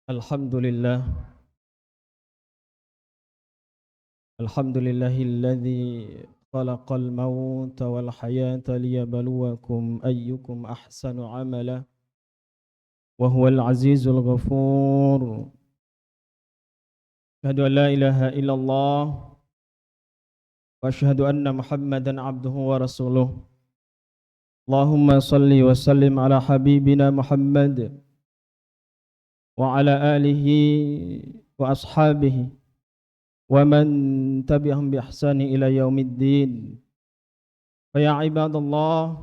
Alhamdulillah, alhamdulillahilladzi khalaqal mauta wal hayata liyabluwakum ayyukum ahsanu amala wa huwal azizul ghafur. Asyhadu an la ilaha illallah wa asyhadu anna Muhammadan abduhu wa rasuluh. Allahumma salli wa sallim ala habibina Muhammad wa ala alihi wa ashabihi wa man tabi'ahum bi ihsani ila yaumiddin. Fa ya ibadallah,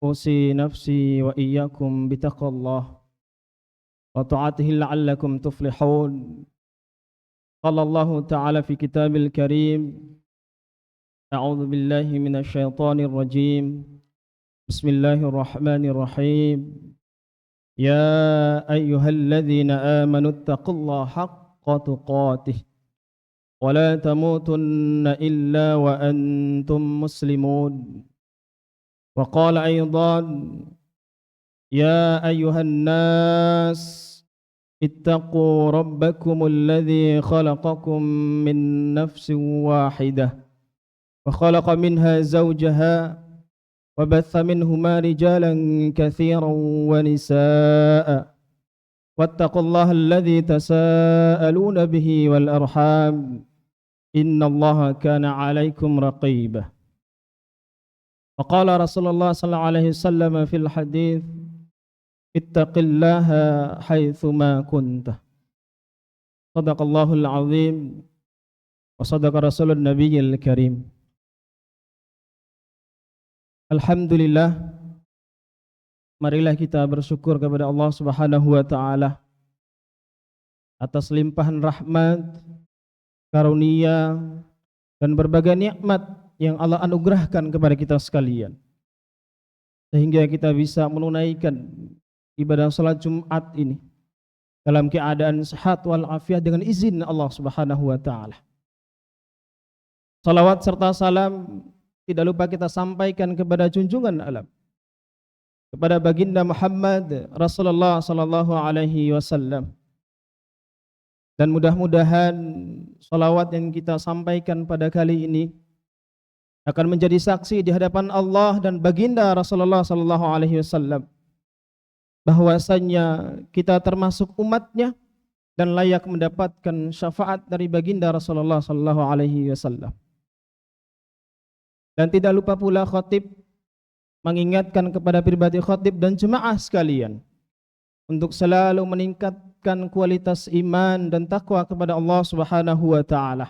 usi nafsi wa iyyakum bitaqwallah wa ta'atihi la'allakum tuflihun. Qala Allah ta'ala fi kitabil karim, a'udzu billahi minasy syaithanir rajim. Bismillahirrahmanirrahim. Ya ayyuhalladzina amanu taqullaha haqqa tuqatih wa la tamutunna illa wa antum muslimun. Wa qala aydan, ya ayyuhan nas ittaqu rabbakumul ladzi khalaqakum min nafsin wahidah wa khalaqa minha zawjaha wa batha minhuma rijalan katsiran wa nisaa. Wattaqullaha alladzi tasaaluna bihi wal arham, innallaha kana 'alaikum raqiba. Wa qala Rasulullah sallallahu alaihi wasallam fil hadits, ittaqillaha haitsu ma kunta. Shadaqallahul azim wa shadaqa rasulun nabiyyil karim. Alhamdulillah, marilah kita bersyukur kepada Allah Subhanahu wa taala atas limpahan rahmat, karunia dan berbagai nikmat yang Allah anugerahkan kepada kita sekalian, sehingga kita bisa menunaikan ibadah salat Jumat ini dalam keadaan sehat wal afiat dengan izin Allah Subhanahu wa taala. Salawat serta salam tidak lupa kita sampaikan kepada junjungan alam, kepada baginda Muhammad Rasulullah sallallahu alaihi wasallam. Dan mudah-mudahan salawat yang kita sampaikan pada kali ini akan menjadi saksi di hadapan Allah dan baginda Rasulullah sallallahu alaihi wasallam bahwasanya kita termasuk umatnya dan layak mendapatkan syafaat dari baginda Rasulullah sallallahu alaihi wasallam. Dan tidak lupa pula khatib mengingatkan kepada pribadi khatib dan jemaah sekalian untuk selalu meningkatkan kualitas iman dan takwa kepada Allah Subhanahu wa taala.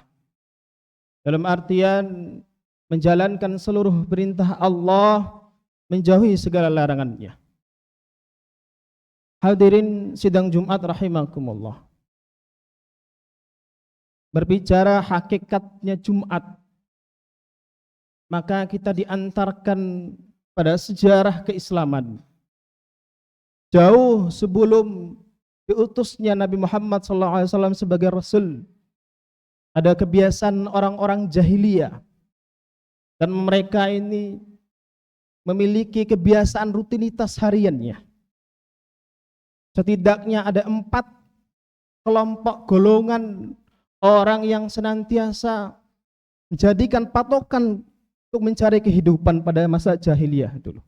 Dalam artian menjalankan seluruh perintah Allah, menjauhi segala larangannya. Hadirin sidang Jumat rahimakumullah. Berbicara hakikatnya Jumat, maka kita diantarkan pada sejarah keislaman. Jauh sebelum diutusnya Nabi Muhammad SAW sebagai Rasul, ada kebiasaan orang-orang jahiliyah, dan mereka ini memiliki kebiasaan rutinitas hariannya. Setidaknya ada 4 kelompok golongan orang yang senantiasa menjadikan patokan untuk mencari kehidupan pada masa jahiliyah dulu.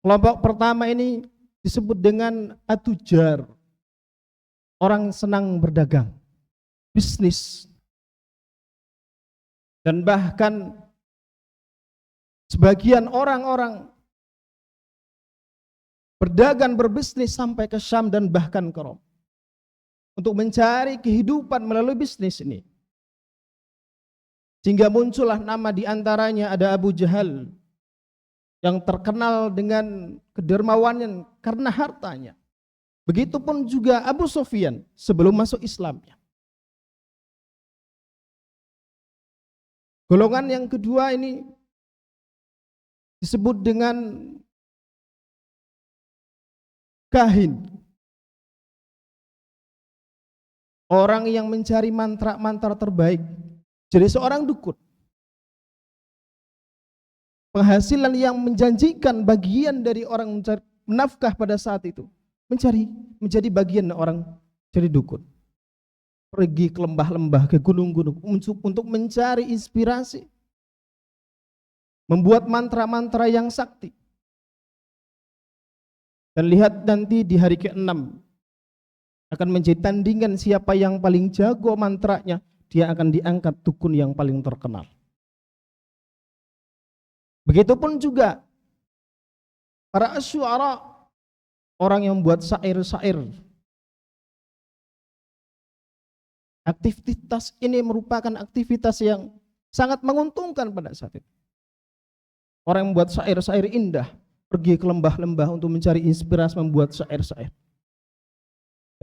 Kelompok pertama ini disebut dengan atujar, orang senang berdagang, bisnis, dan bahkan sebagian orang-orang berdagang berbisnis sampai ke Syam dan bahkan ke Rom untuk mencari kehidupan melalui bisnis ini. Sehingga muncullah nama diantaranya ada Abu Jahal yang terkenal dengan kedermawanan karena hartanya. Begitupun juga Abu Sufyan sebelum masuk Islamnya. Golongan yang kedua ini disebut dengan kahin. Orang yang mencari mantra-mantra terbaik. Jadi seorang dukun. Penghasilan yang menjanjikan bagian dari orang mencari nafkah pada saat itu menjadi bagian orang jadi dukun. Pergi ke lembah-lembah, ke gunung-gunung untuk mencari inspirasi. Membuat mantra-mantra yang sakti. Dan lihat nanti di hari ke-6 akan menjadi tandingan siapa yang paling jago mantranya, dia akan diangkat dukun yang paling terkenal. Begitupun juga para asy'ara, orang yang membuat syair-syair. Aktivitas ini merupakan aktivitas yang sangat menguntungkan pada saat itu. Orang yang membuat syair-syair indah, pergi ke lembah-lembah untuk mencari inspirasi membuat syair-syair.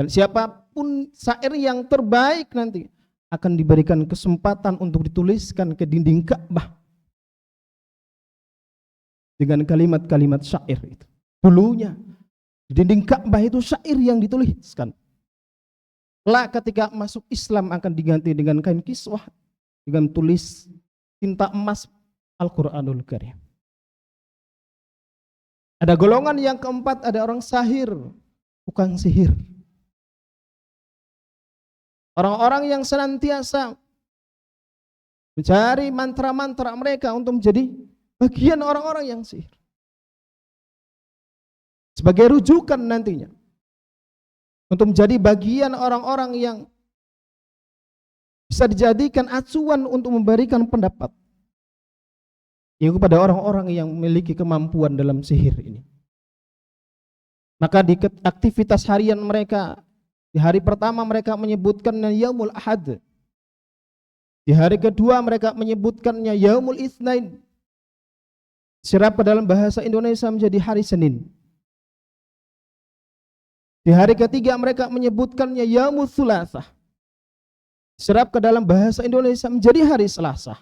Dan siapapun syair yang terbaik nanti akan diberikan kesempatan untuk dituliskan ke dinding Ka'bah dengan kalimat-kalimat syair itu. Dulunya di dinding Ka'bah itu syair yang dituliskan. Ketika masuk Islam akan diganti dengan kain kiswah, dengan tulis tinta emas Al-Quranul Karim. Ada golongan yang keempat, ada orang sahir, tukang sihir. Orang-orang yang senantiasa mencari mantra-mantra mereka untuk menjadi bagian orang-orang yang sihir. Sebagai rujukan nantinya. Untuk menjadi bagian orang-orang yang bisa dijadikan acuan untuk memberikan pendapat. Yaitu kepada orang-orang yang memiliki kemampuan dalam sihir ini. Maka di aktivitas harian mereka, di hari pertama mereka menyebutkannya Yaumul Ahad. Di hari kedua mereka menyebutkannya Yaumul Itsnain. Serap ke dalam bahasa Indonesia menjadi hari Senin. Di hari ketiga mereka menyebutkannya Yaumul Tsulatsah. Serap ke dalam bahasa Indonesia menjadi hari Selasa.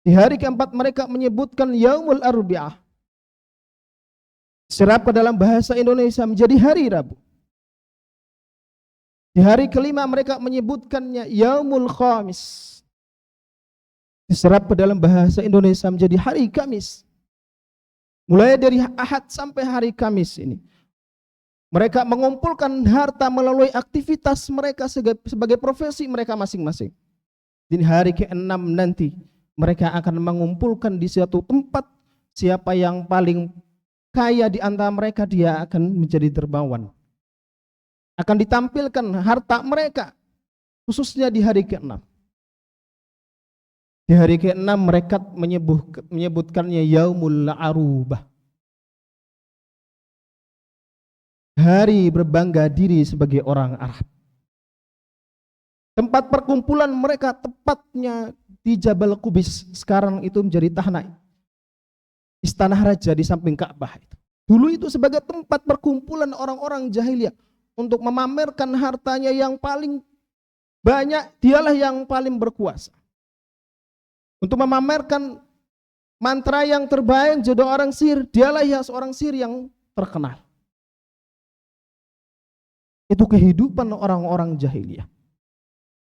Di hari keempat mereka menyebutkan Yaumul Arbi'ah. Serap ke dalam bahasa Indonesia menjadi hari Rabu. Di hari kelima mereka menyebutkannya Yaumul Khamis. Diserap ke dalam bahasa Indonesia menjadi hari Kamis. Mulai dari Ahad sampai hari Kamis ini, mereka mengumpulkan harta melalui aktivitas mereka sebagai profesi mereka masing-masing. Di hari ke-6 nanti mereka akan mengumpulkan di suatu tempat, siapa yang paling kaya di antara mereka dia akan menjadi dermawan. Akan ditampilkan harta mereka khususnya di hari ke-6. Di hari ke-6 mereka menyebutkannya Yaumul Arubah. Hari berbangga diri sebagai orang Arab. Tempat perkumpulan mereka tepatnya di Jabal Qubis. Sekarang itu menjadi tanah istana raja di samping Ka'bah itu. Dulu itu sebagai tempat perkumpulan orang-orang jahiliyah untuk memamerkan hartanya yang paling banyak, dialah yang paling berkuasa. Untuk memamerkan mantra yang terbaik jadi orang sihir, dialah ya seorang sihir yang terkenal. Itu kehidupan orang-orang jahiliyah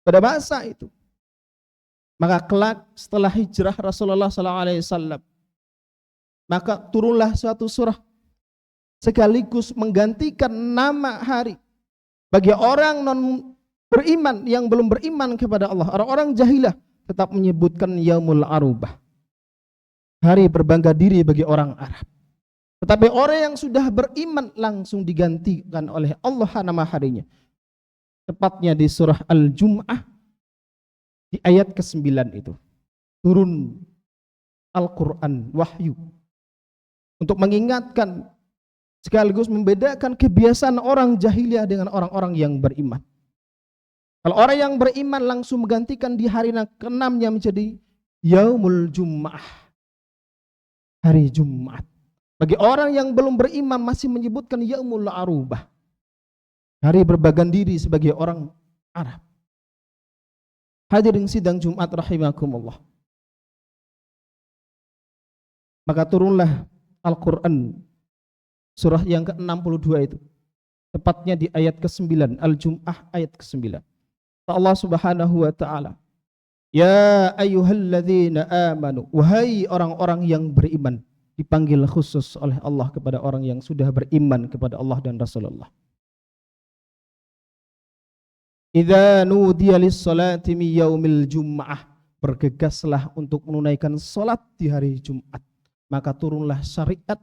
pada masa itu. Maka kelak setelah hijrah Rasulullah SAW, maka turunlah suatu surah sekaligus menggantikan nama hari bagi orang non beriman yang belum beriman kepada Allah. Orang-orang jahiliyah tetap menyebutkan Yaumul Arubah, hari berbangga diri bagi orang Arab. Tetapi orang yang sudah beriman langsung digantikan oleh Allah nama harinya. Tepatnya di surah Al-Jum'ah di ayat ke-9 itu. Turun Al-Quran, wahyu. Untuk mengingatkan sekaligus membedakan kebiasaan orang jahiliyah dengan orang-orang yang beriman. Kalau orang yang beriman langsung menggantikan di hari ke-6-nya menjadi Yaumul Jum'ah, hari Jumat. Bagi orang yang belum beriman masih menyebutkan Yaumul Arubah, hari berbangga diri sebagai orang Arab. Hadirin sidang Jumat rahimakumullah. Maka turunlah Al-Quran surah yang ke-62 itu, tepatnya di ayat ke-9, Al-Jum'ah ayat ke-9. Allah Subhanahu wa taala, ya ayyuhalladzina amanu, wahai orang-orang yang beriman. dipanggil khusus oleh Allah kepada orang yang sudah beriman kepada Allah dan Rasulullah. Idza nudiya lis-salati min yaumil jum'ah, bergegaslah untuk menunaikan salat di hari Jumat. Maka turunlah syariat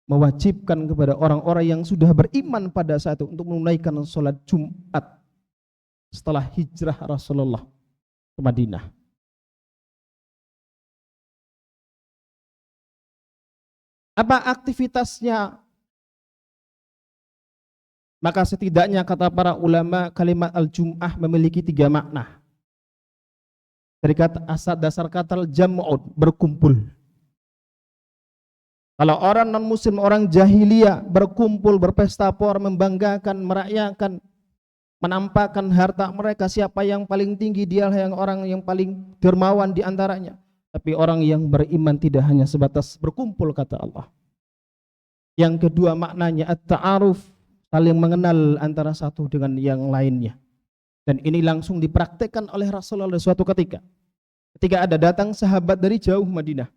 mewajibkan kepada orang-orang yang sudah beriman pada saat itu untuk menunaikan salat Jumat setelah hijrah Rasulullah ke Madinah. Apa aktivitasnya? Maka setidaknya kata para ulama kalimat al-jum'ah memiliki 3 makna. Dari kata asal dasar kata jam'ud, berkumpul. Kalau orang non muslim, orang jahiliyah berkumpul, berpesta pora, membanggakan, merayakan, menampakkan harta mereka, siapa yang paling tinggi, dialah yang orang yang paling dermawan di antaranya. Tapi orang yang beriman tidak hanya sebatas berkumpul, kata Allah. Yang kedua maknanya at-ta'aruf, saling mengenal antara satu dengan yang lainnya. Dan ini langsung dipraktekkan oleh Rasulullah suatu ketika. Ketika ada datang sahabat dari jauh Madinah,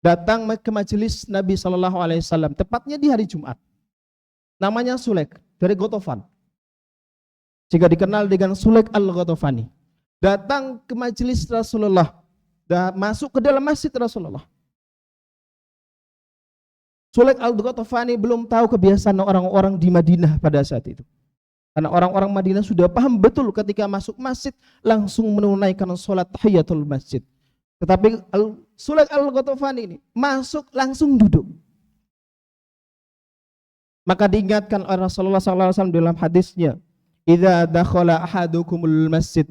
datang ke majelis Nabi SAW, tepatnya di hari Jumat. Namanya Sulaik dari Ghatafan, jika dikenal dengan Sulaik al-Ghatafani. Datang ke majelis Rasulullah, masuk ke dalam masjid Rasulullah. Sulaik al-Ghatafani belum tahu kebiasaan orang-orang di Madinah pada saat itu. Karena orang-orang Madinah sudah paham betul ketika masuk masjid langsung menunaikan sholat tahiyatul masjid. Tetapi Sulaik al-Ghatafani ini masuk langsung duduk. Maka diingatkan oleh Rasulullah SAW dalam hadisnya, "Idza dakhala ahadukumul masjid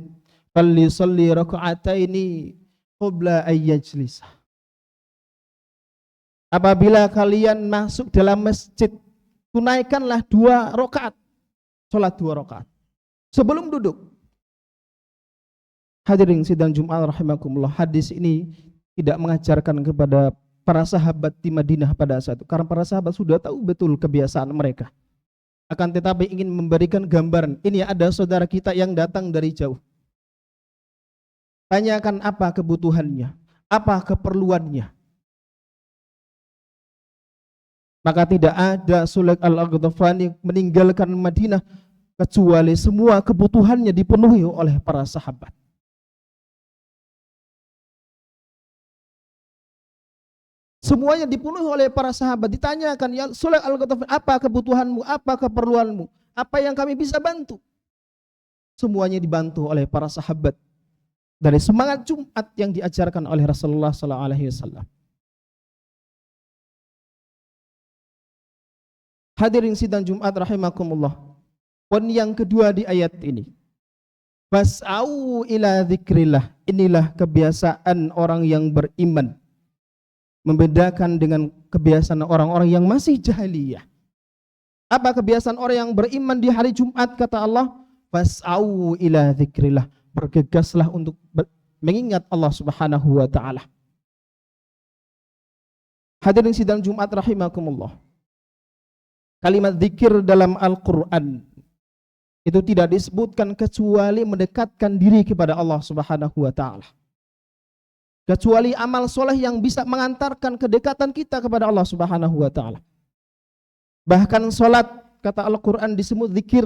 falyusalli raka'ataini qabla an yajlisa." Apabila kalian masuk dalam masjid, tunaikanlah 2 rakaat, salat 2 rakaat sebelum duduk. Hadirin sidang Jumat rahimakumullah, hadis ini tidak mengajarkan kepada para sahabat di Madinah pada saat itu, karena para sahabat sudah tahu betul kebiasaan mereka. Akan tetapi ingin memberikan gambaran, ini ada saudara kita yang datang dari jauh. Tanyakan apa kebutuhannya, apa keperluannya. Maka tidak ada Sulaik al-Ghatafani meninggalkan Madinah kecuali semua kebutuhannya dipenuhi oleh para sahabat. Semuanya dipenuhi oleh para sahabat. Ditanyakan, ya Sulaik al-Ghatafani, apa kebutuhanmu, apa keperluanmu, apa yang kami bisa bantu? Semuanya dibantu oleh para sahabat dari semangat Jumat yang diajarkan oleh Rasulullah SAW. Hadirin sidang Jumat rahimakumullah. Poin yang kedua di ayat ini, fas'au ila dzikrillah. Inilah kebiasaan orang yang beriman, membedakan dengan kebiasaan orang-orang yang masih jahiliyah. Apa kebiasaan orang yang beriman di hari Jumat? Kata Allah, fas'au ila dzikrillah, bergegaslah untuk mengingat Allah Subhanahu wa taala. Hadirin sidang Jumat rahimakumullah. Kalimat zikir dalam Al-Quran itu tidak disebutkan kecuali mendekatkan diri kepada Allah Subhanahu wa ta'ala. Kecuali amal soleh yang bisa mengantarkan kedekatan kita kepada Allah Subhanahu wa ta'ala. Bahkan solat, kata Al-Quran, disebut zikir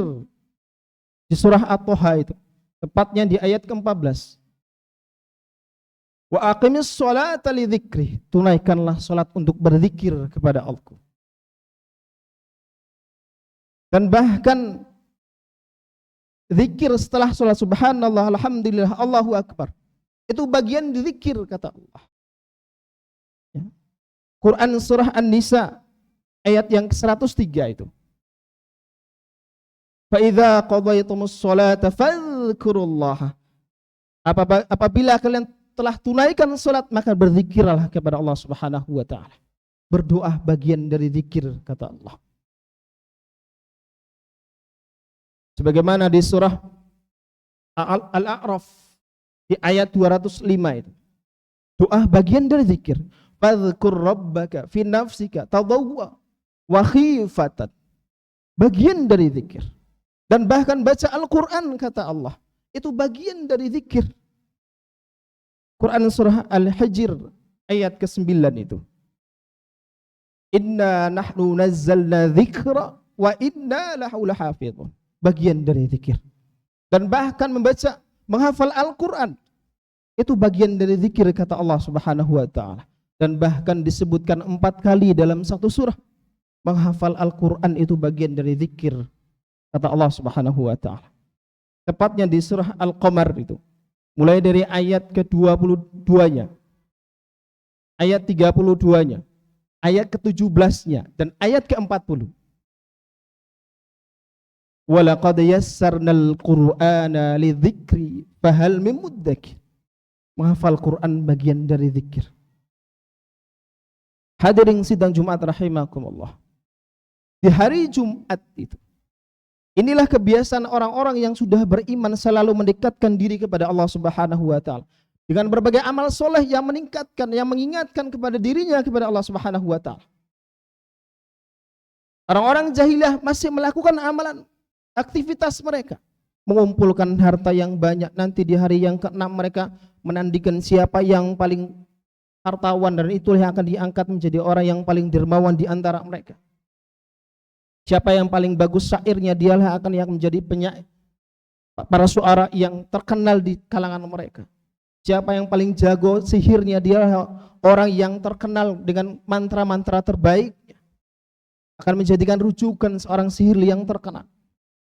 di surah At-Toha itu, tepatnya di ayat ke-14. Wa aqimis sholata li dzikri, tunaikanlah solat untuk berzikir kepada Allah. Dan bahkan zikir setelah sholat subhanallah, alhamdulillah, Allahu akbar, itu bagian zikir, kata Allah. Ya. Quran surah An-Nisa ayat yang ke-103 itu. Fa idza qadaytumus sholata fadhkurullaha. Apabila kalian telah tunaikan salat, maka berzikirlah kepada Allah Subhanahu wa taala. Berdoa bagian dari zikir, kata Allah. Sebagaimana di surah Al-A'raf di ayat 205 itu. Doa bagian dari zikir. Fadhkur rabbaka fi nafsika tadawwa wa khifatan. Bagian dari zikir. Dan bahkan baca Al-Quran, kata Allah, itu bagian dari zikir. Quran surah Al-Hijr ayat ke-9 itu. Inna nahnu nazzalna dzikra wa inna lahu lahafidhun. Bagian dari zikir. Dan bahkan membaca, menghafal Al-Qur'an itu bagian dari zikir kata Allah Subhanahu wa taala. Dan bahkan disebutkan 4 kali dalam satu surah. Menghafal Al-Qur'an itu bagian dari zikir kata Allah Subhanahu wa taala. Tepatnya di surah Al-Qamar itu. Mulai dari ayat ke-22-nya. Ayat 32-nya. Ayat ke-17-nya dan ayat ke-40. Walaqad yassarnal Qur'ana lidzikri fahal min muddakir. Menghafal Quran bagian dari zikir. Hadirin sidang Jumat rahimakumullah. Di hari Jumat itu, inilah kebiasaan orang-orang yang sudah beriman selalu mendekatkan diri kepada Allah Subhanahu wa taala dengan berbagai amal soleh yang meningkatkan, yang mengingatkan kepada dirinya kepada Allah Subhanahu wa taala. Orang-orang jahiliyah masih melakukan amalan, aktivitas mereka, mengumpulkan harta yang banyak. Nanti di hari yang ke-6 mereka menandikan siapa yang paling hartawan, dan itulah yang akan diangkat menjadi orang yang paling dermawan di antara mereka. Siapa yang paling bagus syairnya, dialah akan yang menjadi penyair, para suara yang terkenal di kalangan mereka. Siapa yang paling jago sihirnya, dialah orang yang terkenal dengan mantra-mantra terbaik, akan menjadikan rujukan seorang sihir yang terkenal.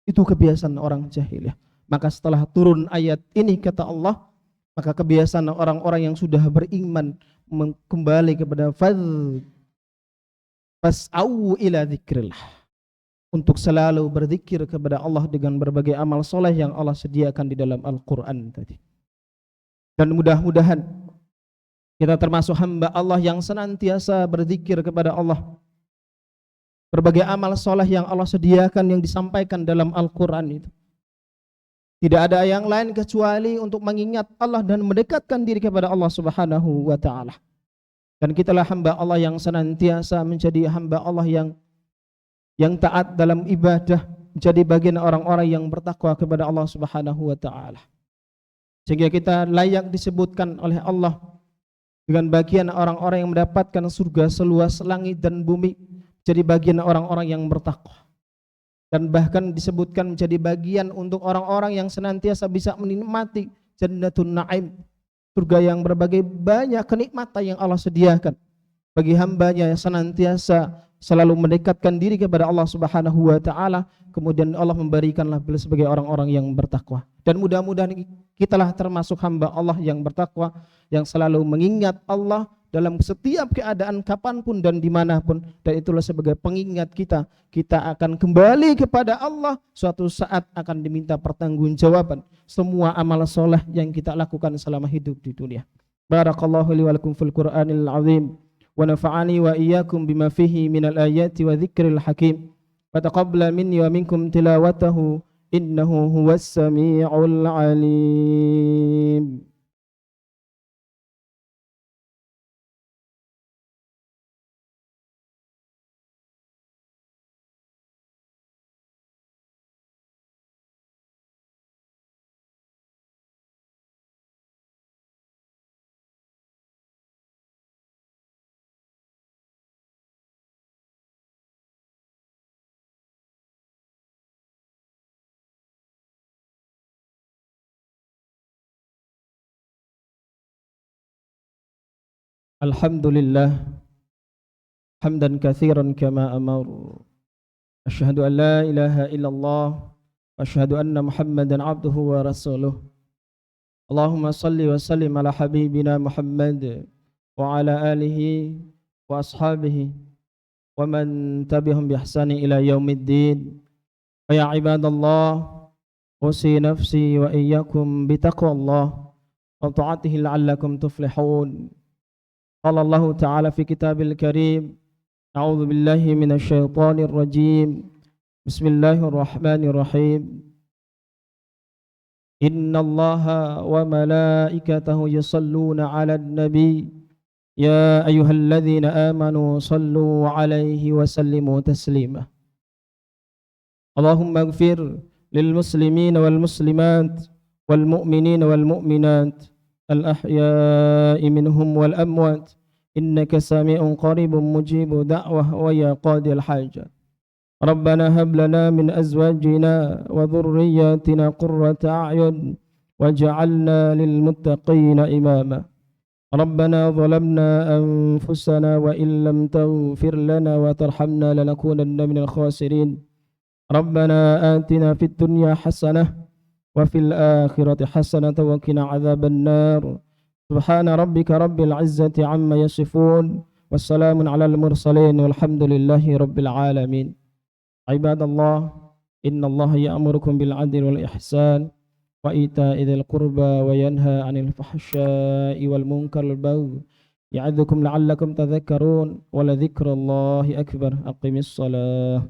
Itu kebiasaan orang jahiliyah. Maka setelah turun ayat ini kata Allah, maka kebiasaan orang-orang yang sudah beriman kembali kepada fas'au ila dzikrillah, untuk selalu berzikir kepada Allah dengan berbagai amal soleh yang Allah sediakan di dalam Al-Quran tadi. Dan mudah-mudahan kita termasuk hamba Allah yang senantiasa berzikir kepada Allah. Berbagai amal soleh yang Allah sediakan yang disampaikan dalam Al-Quran itu, tidak ada yang lain kecuali untuk mengingat Allah dan mendekatkan diri kepada Allah Subhanahu wa taala. Dan kitalah hamba Allah yang senantiasa menjadi hamba Allah yang taat dalam ibadah, menjadi bagian orang-orang yang bertakwa kepada Allah Subhanahu wa taala. Sehingga kita layak disebutkan oleh Allah dengan bagian orang-orang yang mendapatkan surga seluas langit dan bumi, jadi bagian orang-orang yang bertakwa. Dan bahkan disebutkan menjadi bagian untuk orang-orang yang senantiasa bisa menikmati Jannatun Na'im, surga yang berbagai banyak kenikmatan yang Allah sediakan bagi hambanya yang senantiasa selalu mendekatkan diri kepada Allah Subhanahu wa taala. Kemudian Allah memberikanlah beliau sebagai orang-orang yang bertakwa. Dan mudah-mudahan kitalah termasuk hamba Allah yang bertakwa, yang selalu mengingat Allah dalam setiap keadaan, kapanpun dan dimanapun. Dan itulah sebagai pengingat kita, kita akan kembali kepada Allah, suatu saat akan diminta pertanggungjawaban semua amal soleh yang kita lakukan selama hidup di dunia. Barakallahu li wa lakum fil Qur'anil azim, wa nafa'ani wa iyyakum bima fihi minal ayati wa dzikril hakim, wa taqabbala minni wa minkum tilawatahu innahu huwas sami'ul alim. Alhamdulillah hamdan katsiran kama amar. Asyhadu an la ilaha illallah wa asyhadu anna Muhammadan abduhu wa rasuluh. Allahumma salli wa sallim ala habibina Muhammad wa ala alihi wa ashabihi wa man tabi'ahum bi ihsani ila yaumiddin. Wa ya ibadallah, usi nafsi wa iyyakum bi taqwallah wa ta'atihi la'allakum tuflihun. Qala Allah Ta'ala fi kitabil karim, a'udzu billahi minasy syaithanir rajim. Bismillahirrahmanirrahim. Innallaha wa malaikatahu yusalluna 'alan nabi ya ayyuhalladzina amanu sallu 'alaihi wa sallimu taslima. Allahumma ighfir lil muslimina wal muslimat wal mu'minina wal mu'minat al ahya'i minhum wal amwat إنك سميع قريب مجيب دعوة ويا قاضي الحاجة. ربنا هب لنا من أزواجنا وذرياتنا قرة أعين واجعلنا للمتقين إماما. ربنا ظلمنا أنفسنا وإن لم تغفر لنا وترحمنا لنكونن من الخاسرين. ربنا آتنا في الدنيا حسنة وفي الآخرة حسنة وقنا عذاب النار. سبحان ربك رب العزة عما يصفون والسلام على المرسلين والحمد لله رب العالمين. عباد الله، إن الله يأمركم بالعدل والإحسان وإيتاء ذي القربى وينهى عن الفحشاء والمنكر والبغي يعظكم لعلكم تذكرون ولذكر الله أكبر. أقم الصلاة.